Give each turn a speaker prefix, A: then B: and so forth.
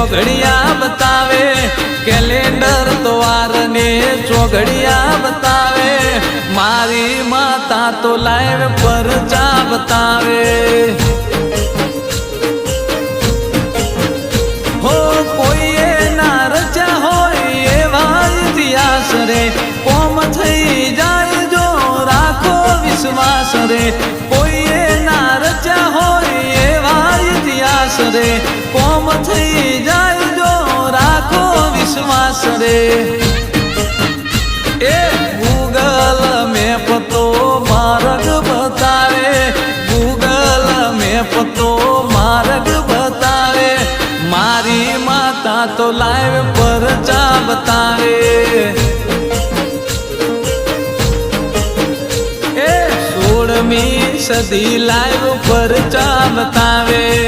A: ચોઘડિયા बतावे कैलेंडर तो वार ने ચોઘડિયા बतावे मारी माता तो लाइव परचा बतावे हो कोई ना रचा हो एवा इतिहास रे कोम थई जाए जो राखो विश्वास रे कोई ना रचा हो एवा इतिहास रे कोम थई जाए जो राखो विश्वास रे ए गूगल मैप तो मार्ग बतावे गूगल मैप तो मार्ग बतावे मारी माता तो लाइव परचा बतावे 16મી સદી લાઈવ પરચા बतावे।